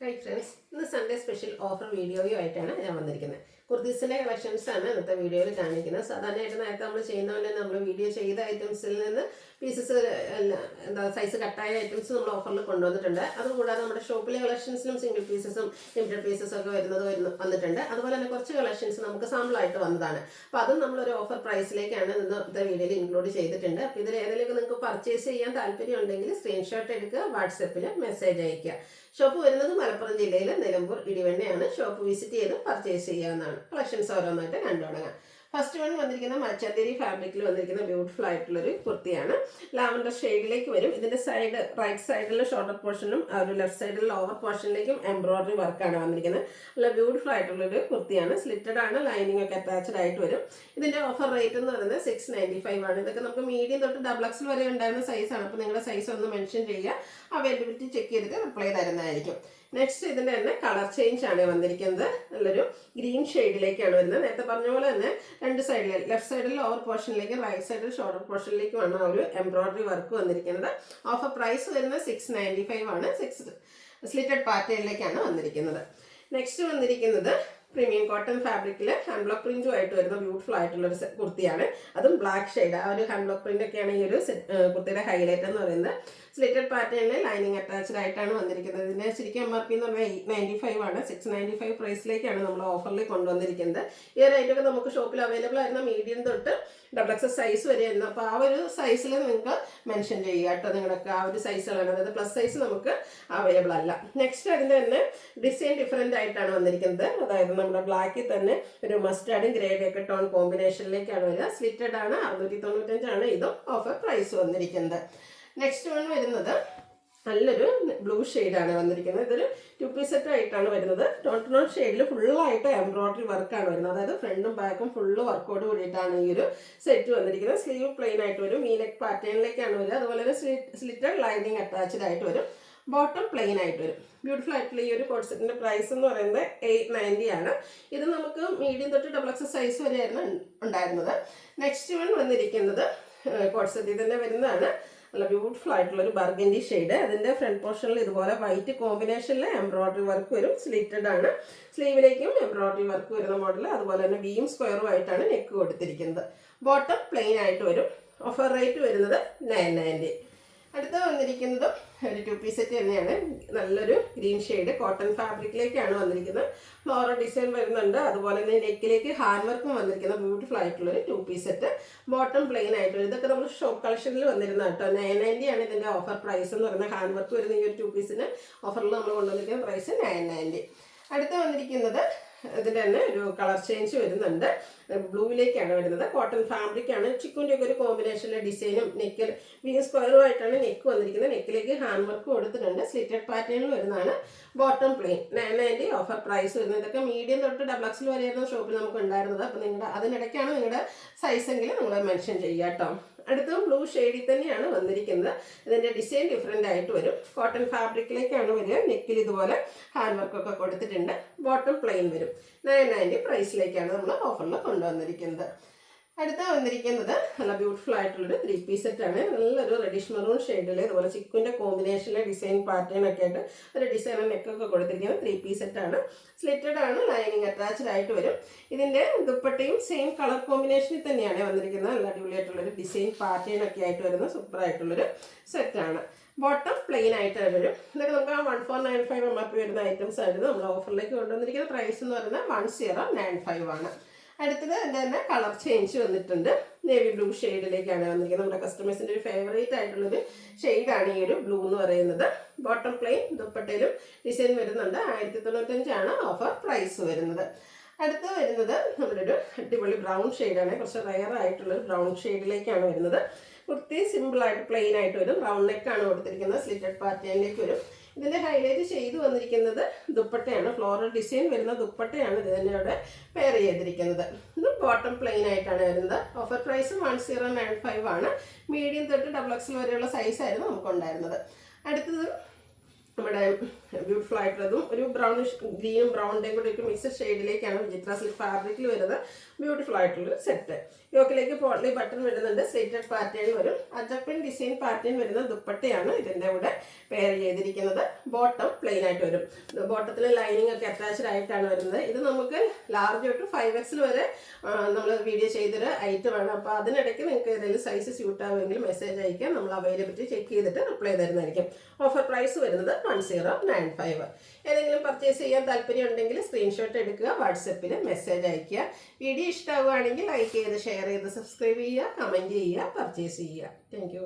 Hi friends, ഇന്ന് Sunday special offer വീഡിയോയുമായിട്ടാണ് ഞാൻ വന്നിരിക്കുന്നത്. കുർത്തീസിൻ്റെ കളക്ഷൻസാണ് ഇന്നത്തെ വീഡിയോയിൽ കാണിക്കുന്നത്. സാധാരണയായിട്ട് നേരത്തെ നമ്മൾ ചെയ്യുന്ന പോലെ നമ്മൾ വീഡിയോ ചെയ്ത ഐറ്റംസിൽ നിന്ന് പീസസ് സൈസ് കട്ടായ ഐറ്റംസ് നമ്മൾ ഓഫറിൽ കൊണ്ടുവന്നിട്ടുണ്ട്. അതുകൂടാതെ നമ്മുടെ ഷോപ്പിലെ കളക്ഷൻസിലും സിംഗിൾ പീസസും ലിമിറ്റഡ് പീസസും ഒക്കെ വന്നിട്ടുണ്ട്. അതുപോലെ തന്നെ കുറച്ച് കളക്ഷൻസ് നമുക്ക് സാമ്പിളായിട്ട് വന്നതാണ്. അപ്പോൾ അതും നമ്മളൊരു ഓഫർ പ്രൈസിലേക്കാണ് ഇന്നത്തെ വീഡിയോയിൽ ഇൻക്ലൂഡ് ചെയ്തിട്ടുണ്ട്. അപ്പോൾ ഇതിൽ ഏതെങ്കിലും നിങ്ങൾക്ക് പർച്ചേസ് ചെയ്യാൻ താല്പര്യം ഉണ്ടെങ്കിൽ സ്ക്രീൻഷോട്ട് എടുക്കുക, വാട്സപ്പിൽ മെസ്സേജ് അയയ്ക്കുക. ഷോപ്പ് വരുന്നത് മലപ്പുറം ജില്ലയിലെ നിലമ്പൂർ ഇടിവണ്ണയാണ്. ഷോപ്പ് വിസിറ്റ് ചെയ്ത് പർച്ചേസ് ചെയ്യാവുന്നതാണ്. കളക്ഷൻസ് ഓരോന്നായിട്ട് കണ്ടു തുടങ്ങാം. ഫസ്റ്റ് വൺ വന്നിരിക്കുന്ന മച്ചാന്തേരി ഫാബ്രിക്കിൽ വന്നിരിക്കുന്ന ബ്യൂട്ടിഫുൾ ആയിട്ടുള്ളൊരു കുർത്തിയാണ്. ലാവൻഡർ ഷെയ്ഡിലേക്ക് വരും. ഇതിൻ്റെ സൈഡ് റൈറ്റ് സൈഡിൽ ഷോൾഡർ പോർഷനും ഒരു ലെഫ്റ്റ് സൈഡിൽ ലോവർ പോർഷനിലേക്കും എംബ്രോയിഡറി വർക്കാണ് വന്നിരിക്കുന്നത്. നല്ല ബ്യൂട്ടിഫുൾ ആയിട്ടുള്ളൊരു കുർത്തിയാണ്. സ്ലിറ്റഡ് ആണ്, ലൈനിങ് ഒക്കെ അറ്റാച്ച്ഡ് ആയിട്ട് വരും. ഇതിൻ്റെ ഓഫർ റേറ്റ് എന്ന് പറയുന്നത് 695 ആണ്. ഇതൊക്കെ നമുക്ക് മീഡിയം തൊട്ട് ഡബിൾ എക്സൽ വരെ ഉണ്ടായിരുന്ന സൈസാണ്. അപ്പോൾ നിങ്ങളുടെ സൈസ് ഒന്ന് മെൻഷൻ ചെയ്യുക, അവൈലബിലിറ്റി ചെക്ക് ചെയ്തിട്ട് റിപ്ലൈ തരുന്നതായിരിക്കും. നെക്സ്റ്റ് ഇതിൻ്റെ തന്നെ കളർ ചേഞ്ച് ആണ് വന്നിരിക്കുന്നത്. നല്ലൊരു ഗ്രീൻ ഷെയ്ഡിലേക്കാണ് വരുന്നത്. നേരത്തെ പറഞ്ഞ പോലെ തന്നെ രണ്ട് സൈഡിൽ ലെഫ്റ്റ് സൈഡിൽ ലോവർ പോർഷനിലേക്കും റൈറ്റ് സൈഡിൽ ഷോൾഡർ പോർഷനിലേക്കുമാണ് ഒരു എംബ്രോയിഡറി വർക്ക് വന്നിരിക്കുന്നത്. ഓഫർ പ്രൈസ് വരുന്നത് 695 ആണ്. സ്ലിറ്റഡ് പാറ്റേണിലേക്കാണ് വന്നിരിക്കുന്നത്. നെക്സ്റ്റ് വന്നിരിക്കുന്നത് പ്രീമിയം കോട്ടൺ ഫാബ്രിക്കിൽ ഹാൻഡ് ബ്ലോക്ക് പ്രിന്റും ആയിട്ട് വരുന്ന ബ്യൂട്ടിഫുൾ ആയിട്ടുള്ളൊരു കുർത്തിയാണ്. അതും ബ്ലാക്ക് ഷെയ്ഡ്. ആ ഒരു ഹാൻഡ് ബ്ലോക്ക് പ്രിന്റ് ഒക്കെയാണ് ഈ ഒരു കുർത്തിയുടെ ഹൈലൈറ്റ് എന്ന് പറയുന്നത്. സ്ലിറ്റഡ് പാറ്റേണിൽ ലൈനിങ് അറ്റാച്ച്ഡ് ആയിട്ടാണ് വന്നിരിക്കുന്നത്. ഇതിന് ശരിക്കും MRP എന്ന് പറഞ്ഞാൽ 895 ആണ്. 695 പ്രൈസിലേക്കാണ് നമ്മൾ ഓഫറിൽ കൊണ്ടുവന്നിരിക്കുന്നത്. ഈ ഒരു ഐറ്റമൊക്കെ നമുക്ക് ഷോപ്പിൽ അവൈലബിൾ ആയിരുന്ന മീഡിയം തൊട്ട് ഡബിൾ എക്സൽ സൈസ് വരെ ആയിരുന്നു. അപ്പോൾ ആ ഒരു സൈസിൽ നിങ്ങൾക്ക് മെൻഷൻ ചെയ്യുക കേട്ടോ. നിങ്ങളൊക്കെ ആ ഒരു സൈസുകളാണ്, അതായത് പ്ലസ് സൈസ് നമുക്ക് അവൈലബിൾ അല്ല. നെക്സ്റ്റ് അതിൻ്റെ തന്നെ ഡിസൈൻ ഡിഫറെൻ്റ് ആയിട്ടാണ് വന്നിരിക്കുന്നത്. അതായത് നമ്മുടെ ബ്ലാക്കിൽ തന്നെ ഒരു മസ്റ്റാർഡും ഗ്രേഡ് ഒക്കെ ടോൺ കോമ്പിനേഷനിലേക്കാണ് വരിക. സ്ലിറ്റഡ് ആണ്. 695 ആണ് ഇതും ഓഫർ പ്രൈസ് വന്നിരിക്കുന്നത്. നെക്സ്റ്റ് വൺ വരുന്നത് നല്ലൊരു ബ്ലൂ ഷെയ്ഡാണ് വന്നിരിക്കുന്നത്. ഇതൊരു 2 പീസ് സെറ്റ് ആയിട്ടാണ് വരുന്നത്. ടോൺ ഷെയ്ഡിൽ ഫുള്ളായിട്ട് എംബ്രോയിഡറി വർക്കാണ് വരുന്നത്. അതായത് ഫ്രണ്ടും ബാക്കും ഫുള്ള് വർക്കോട് കൂടിയിട്ടാണ് ഈ ഒരു സെറ്റ് വന്നിരിക്കുന്നത്. സ്ലീവ് പ്ലെയിൻ ആയിട്ട് വരും. മീനക്ക് പാറ്റേണിലേക്കാണ് വരിക. അതുപോലെ തന്നെ സ്ലിറ്റഡ് ലൈനിങ് അറ്റാച്ച്ഡ് ആയിട്ട് വരും. ബോട്ടം പ്ലെയിൻ ആയിട്ട് വരും. ബ്യൂട്ടിഫുൾ ആയിട്ടുള്ള ഈ ഒരു കോഡ് സെറ്റിൻ്റെ പ്രൈസ് എന്ന് പറയുന്നത് 890 ആണ്. ഇത് നമുക്ക് മീഡിയം തൊട്ട് ഡബിൾ എക്സൽ സൈസ് വരെയായിരുന്നു ഉണ്ടായിരുന്നത്. നെക്സ്റ്റ് വൺ വന്നിരിക്കുന്നത് കോഡ് സെറ്റ് തന്നെ വരുന്നതാണ്. നല്ല ബ്യൂട്ടിഫുൾ ആയിട്ടുള്ളൊരു ബർഗൻഡി ഷെയ്ഡ്. അതിൻ്റെ ഫ്രണ്ട് പോർഷനിൽ ഇതുപോലെ വൈറ്റ് കോമ്പിനേഷനിൽ എംബ്രോയിഡറി വർക്ക് വരും. സ്ലിറ്റഡ് ആണ്. സ്ലീവിലേക്കും എംബ്രോയിഡറി വർക്ക് വരുന്ന മോഡൽ. അതുപോലെ തന്നെ ബീം സ്ക്വയറും ആയിട്ടാണ് നെക്ക് കൊടുത്തിരിക്കുന്നത്. ബോട്ടം പ്ലെയിൻ ആയിട്ട് വരും. ഓഫർ റേറ്റ് വരുന്നത് 990. അടുത്ത വന്നിരിക്കുന്നതും ഒരു 2 പീസ് സെറ്റ് തന്നെയാണ്. നല്ലൊരു ഗ്രീൻ ഷെയ്ഡ് കോട്ടൺ ഫാബ്രിക്കിലേക്കാണ് വന്നിരിക്കുന്നത്. ഫ്ലോറൽ ഡിസൈൻ വരുന്നുണ്ട്. അതുപോലെ തന്നെ നെക്കിലേക്ക് ഹാൻഡ് വർക്കും വന്നിരിക്കുന്ന ബ്യൂട്ടിഫുൾ ആയിട്ടുള്ളൊരു 2 പീസ് സെറ്റ്. ബോട്ടം പ്ലെയിൻ ആയിട്ട് വരും. ഇതൊക്കെ നമ്മൾ ഷോപ്പ് കളക്ഷനിൽ വന്നിരുന്ന കേട്ടോ. 990 ആണ് ഇതിൻ്റെ ഓഫർ പ്രൈസ് എന്ന് പറയുന്നത്. ഹാൻഡ് വർക്ക് വരുന്ന ഈ ഒരു 2 പീസിന് ഓഫറിൽ നമ്മൾ കൊണ്ടുവന്നിരിക്കുന്ന പ്രൈസ് 990. അടുത്ത വന്നിരിക്കുന്നത് ഇതിൻ്റെ തന്നെ ഒരു കളർ ചേഞ്ച് വരുന്നുണ്ട്. ബ്ലൂവിലേക്കാണ് വരുന്നത്. കോട്ടൺ ഫാബ്രിക് ആണ്. ചിക്കുൻ്റെ ഒക്കെ ഒരു കോമ്പിനേഷനിലെ ഡിസൈനും നെക്കിൽ വി സ്ക്വയറും ആയിട്ടാണ് നെക്ക് വന്നിരിക്കുന്നത്. നെക്കിലേക്ക് ഹാൻഡ് വർക്ക് കൊടുത്തിട്ടുണ്ട്. സ്ലിറ്റഡ് പാറ്റേണിൽ വരുന്നതാണ്. ബോട്ടം പ്ലെയിൻ 990 ഓഫർ പ്രൈസ് വരുന്നത്. ഇതൊക്കെ മീഡിയം തൊട്ട് ഡബിൾ എക്സൽ വരെയായിരുന്നു ഷോപ്പിൽ നമുക്ക് ഉണ്ടായിരുന്നത്. അപ്പോൾ അതിനിടയ്ക്കാണ് നിങ്ങളുടെ സൈസെങ്കിലും നിങ്ങൾ മെൻഷൻ ചെയ്യുക കേട്ടോ. അടുത്തതും ബ്ലൂ ഷെയ്ഡിൽ തന്നെയാണ് വന്നിരിക്കുന്നത്. ഇതിൻ്റെ ഡിസൈൻ ഡിഫറെൻ്റ് ആയിട്ട് വരും. കോട്ടൺ ഫാബ്രിക്കിലേക്കാണ് വരിക. നെക്കിൽ ഇതുപോലെ ഹാൻഡ് വർക്കൊക്കെ കൊടുത്തിട്ടുണ്ട്. ബോട്ടം പ്ലെയിൻ വരും. 990 പ്രൈസിലേക്കാണ് നമ്മൾ ഓഫറിൽ കൊണ്ടുവന്നിരിക്കുന്നത്. അടുത്ത വന്നിരിക്കുന്നത് നല്ല ബ്യൂട്ടിഫുൾ ആയിട്ടുള്ളൊരു 3 പീസ് സെറ്റാണ്. നല്ലൊരു റെഡിഷ് മെറൂൺ ഷെയ്ഡിൽ ഇതുപോലെ ചിക്കുൻ്റെ കോമ്പിനേഷനിലെ ഡിസൈൻ പാറ്റേൺ ഒക്കെ ആയിട്ട് ഒരു ഡിസൈൻ നെക്കൊക്കെ കൊടുത്തിരിക്കുന്നത് 3 പീസ് സെറ്റാണ്. സ്ലിറ്റഡ് ആണ്. ലൈനിങ് അറ്റാച്ച്ഡ് ആയിട്ട് വരും. ഇതിൻ്റെ ദുപ്പട്ടയും സെയിം കളർ കോമ്പിനേഷനിൽ തന്നെയാണ് വന്നിരിക്കുന്നത്. നല്ല അടിപൊളിയായിട്ടുള്ളൊരു ഡിസൈൻ പാറ്റേൺ ഒക്കെ ആയിട്ട് വരുന്ന സൂപ്പർ ആയിട്ടുള്ളൊരു സെറ്റാണ്. ബോട്ടം പ്ലെയിൻ ആയിട്ട് വരും. ഇതൊക്കെ നമുക്ക് 1495 MRP വരുന്ന ഐറ്റംസ് ആയിരുന്നു. നമ്മൾ ഓഫറിലേക്ക് കൊണ്ടുവന്നിരിക്കുന്ന പ്രൈസ് എന്ന് പറയുന്നത് 1095 ആണ്. അടുത്തത് എൻ്റെ തന്നെ കളർ ചേഞ്ച് വന്നിട്ടുണ്ട്. നേവി ബ്ലൂ ഷെയ്ഡിലേക്കാണ് വന്നിരിക്കുന്നത്. നമ്മുടെ കസ്റ്റമേഴ്സിൻ്റെ ഒരു ഫേവറേറ്റ് ആയിട്ടുള്ളൊരു ഷെയ്ഡാണ് ഈ ഒരു ബ്ലൂ എന്ന് പറയുന്നത്. ബോട്ടം പ്ലെയിൻ ദുപ്പട്ടയിലും ഡിസൈൻ വരുന്നുണ്ട്. 1095 ആണ് ഓഫർ പ്രൈസ് വരുന്നത്. അടുത്ത് വരുന്നത് നമ്മളൊരു അടിപൊളി ബ്രൗൺ ഷെയ്ഡാണ്. കുറച്ച് റയർ ആയിട്ടുള്ളൊരു ബ്രൗൺ ഷെയ്ഡിലേക്കാണ് വരുന്നത്. കുർത്തി സിമ്പിളായിട്ട് പ്ലെയിൻ ആയിട്ട് വരും. റൗണ്ട് നെക്കാണ് കൊടുത്തിരിക്കുന്നത്. സ്ലിറ്റഡ് പാറ്റേണിലേക്ക് വരും. ഇതിൻ്റെ ഹൈലൈറ്റ് ചെയ്ത് വന്നിരിക്കുന്നത് ദുപ്പട്ടയാണ്. ഫ്ലോറൽ ഡിസൈൻ വരുന്ന ദുപ്പട്ടയാണ് ഇതിനോട് പെയർ ചെയ്തിരിക്കുന്നത്. ഇത് ബോട്ടം പ്ലെയിൻ ആയിട്ടാണ് വരുന്നത്. ഓഫർ പ്രൈസ് 1095 ആണ്. മീഡിയം തൊട്ട് ഡബിൾ എക്സൽ വരെയുള്ള സൈസായിരുന്നു നമുക്കുണ്ടായിരുന്നത്. അടുത്തത് നമ്മുടെ ബ്യൂട്ടിഫുൾ ആയിട്ടുള്ളതും ഒരു ബ്രൗണിഷ് ഗ്രീനും ബ്രൗണിൻ്റെയും കൂടി ഒരു മിക്സഡ് ഷെയ്ഡിലേക്കാണ് വിചിത്ര സിൽക്ക് ഫാബ്രിക്കിൽ വരുന്നത്. ബ്യൂട്ടിഫുൾ ആയിട്ടുള്ളൊരു സെറ്റ്. യോക്കിലേക്ക് പോട്ട്ലി ബട്ടൺ വരുന്നുണ്ട്. സ്ട്രേറ്റഡ് പാറ്റേൺ വരും. അജപ്പിൻ ഡിസൈൻ പാറ്റേൺ വരുന്ന ദുപ്പട്ടയാണ് ഇതിൻ്റെ കൂടെ പെയർ ചെയ്തിരിക്കുന്നത്. ബോട്ടം പ്ലെയിൻ ആയിട്ട് വരും. ബോട്ടത്തിൽ ലൈനിങ് ഒക്കെ അറ്റാച്ച്ഡ് ആയിട്ടാണ് വരുന്നത്. ഇത് നമുക്ക് ലാർജ് തൊട്ട് 5XL വരെ നമ്മൾ വീഡിയോ ചെയ്തൊരു ഐറ്റമാണ്. അപ്പോൾ അതിനിടയ്ക്ക് നിങ്ങൾക്ക് ഏതെങ്കിലും സൈസ് സ്യൂട്ട് ആവുമെങ്കിൽ മെസ്സേജ് അയക്കാം. നമ്മൾ അവൈലബിലിറ്റി ചെക്ക് ചെയ്തിട്ട് റിപ്ലൈ തരുന്നതായിരിക്കും. ഓഫർ പ്രൈസ് വരുന്നത് 1095. ഏതെങ്കിലും പർച്ചേസ് ചെയ്യാൻ താല്പര്യം ഉണ്ടെങ്കിൽ സ്ക്രീൻഷോട്ട് എടുക്കുക, വാട്സപ്പിൽ മെസ്സേജ് അയയ്ക്കുക. വീഡിയോ ഇഷ്ടമാവുകയാണെങ്കിൽ ലൈക്ക് ചെയ്ത് ഷെയർ ചെയ്ത് സബ്സ്ക്രൈബ് ചെയ്യുക, കമൻറ്റ് ചെയ്യുക, പർച്ചേസ് ചെയ്യുക. താങ്ക്